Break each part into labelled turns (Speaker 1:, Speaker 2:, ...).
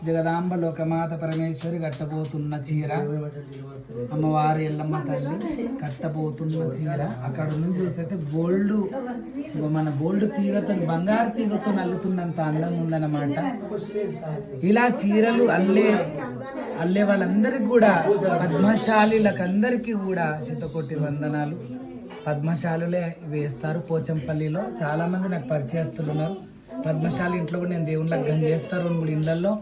Speaker 1: జగదాంబ లోకమాత పరమేశ్వరి కట్టబోతున్న చీర, అమ్మవారి ఎల్లమ్మ తల్లి కట్టబోతున్న చీర. అక్కడ నుంచి చూస్తే మన గోల్డ్ తీగతో, బంగారు తీగతో నల్లుతున్నంత అందంగా ఉందన్నమాట. ఇలా చీరలు అల్లే వాళ్ళందరికీ కూడా, పద్మశాలిలకందరికీ కూడా శతకోటి వందనాలు. పద్మశాలులే వేస్తారు పోచంపల్లిలో. చాలా మంది నాకు పరిచయస్తులు ఉన్నారు. పద్మశాలి ఇంట్లో కూడా నేను దేవుళ్ళకి గం చేస్తారు. 2-3 ఇళ్లలో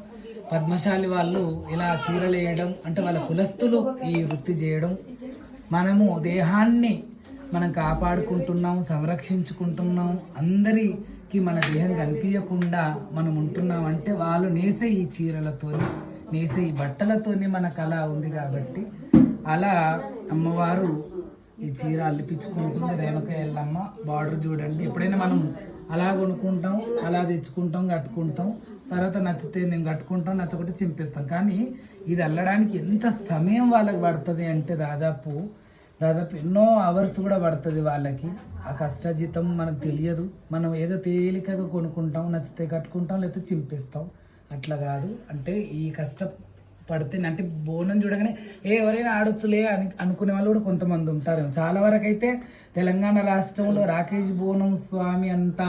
Speaker 1: పద్మశాలి వాళ్ళు ఇలా చీరలు వేయడం అంటే వాళ్ళ కులస్తులు ఈ వృత్తి చేయడం. మనము దేహాన్ని మనం కాపాడుకుంటున్నాం, సంరక్షించుకుంటున్నాం, అందరికీ మన దేహం కనిపించకుండా మనం ఉంటున్నాం అంటే వాళ్ళు నేసే ఈ చీరలతోని, నేసే ఈ బట్టలతోని మన కళ ఉంది. కాబట్టి అలా అమ్మవారు ఈ చీర అల్లిపించుకుంటుంది. రేణుక ఎల్లమ్మ బార్డర్ చూడండి. ఎప్పుడైనా మనం అలా కొనుక్కుంటాం, అలా తెచ్చుకుంటాం, కట్టుకుంటాం, తర్వాత నచ్చితే మేము కట్టుకుంటాం, నచ్చకుంటే చింపేస్తాం. కానీ ఇది అల్లడానికి ఎంత సమయం వాళ్ళకి పడుతుంది అంటే దాదాపు ఎన్నో అవర్స్ కూడా పడుతుంది వాళ్ళకి. ఆ కష్టజీతం మనకు తెలియదు. మనం ఏదో తేలికగా కొనుక్కుంటాం, నచ్చితే కట్టుకుంటాం, లేకపోతే చింపేస్తాం. అట్లా కాదు. అంటే ఈ పడితే అంటే బోనం చూడగానే ఎవరైనా ఆడొచ్చులే అని అనుకునే వాళ్ళు కూడా కొంతమంది ఉంటారు. చాలా వరకు అయితే తెలంగాణ రాష్ట్రంలో రాకేష్ బోనం స్వామి అంత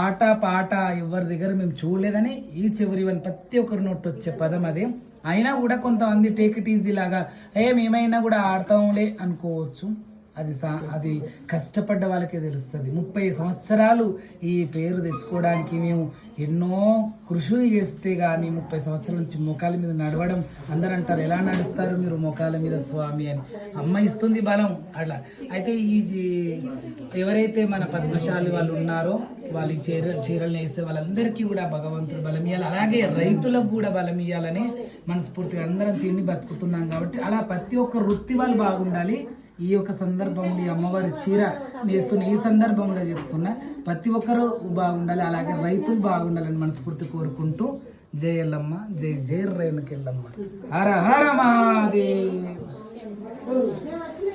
Speaker 1: ఆట పాట ఎవరి దగ్గర మేము చూడలేదని ఈ చివరి ప్రతి ఒక్కరి నోట్ వచ్చే పదం అదే. అయినా కూడా కొంతమంది టేక్ ఇట్ ఈజీ లాగా మేమైనా కూడా ఆడతాంలే అనుకోవచ్చు. అది కష్టపడ్డ వాళ్ళకే తెలుస్తుంది. 30 సంవత్సరాలు ఈ పేరు తెచ్చుకోవడానికి మేము ఎన్నో కృషులు చేస్తే కానీ 30 సంవత్సరాల నుంచి మోకాల మీద నడవడం. అందరూ అంటారు, ఎలా నడుస్తారు మీరు మోకాల మీద స్వామి అని. అమ్మ ఇస్తుంది బలం అట్లా. అయితే ఎవరైతే మన పద్మశాలి వాళ్ళు ఉన్నారో వాళ్ళు ఈ చీరలు వేసే వాళ్ళందరికీ కూడా భగవంతుడు బలం ఇవ్వాలి. అలాగే రైతులకు కూడా బలం ఇవ్వాలని మనస్ఫూర్తిగా అందరం తిండి బతుకుతున్నాం. కాబట్టి అలా ప్రతి ఒక్క వృత్తి వాళ్ళు బాగుండాలి. ఈ యొక్క సందర్భంలో ఈ అమ్మవారి చీర నేస్తున్న ఈ సందర్భంలో చెప్తున్నా, ప్రతి ఒక్కరూ బాగుండాలి, అలాగే రైతులు బాగుండాలని మనస్ఫూర్తి కోరుకుంటూ జై ఎల్లమ్మ, జై జై రేణుక ఎల్లమ్మ. హర హర మహాదేవ్.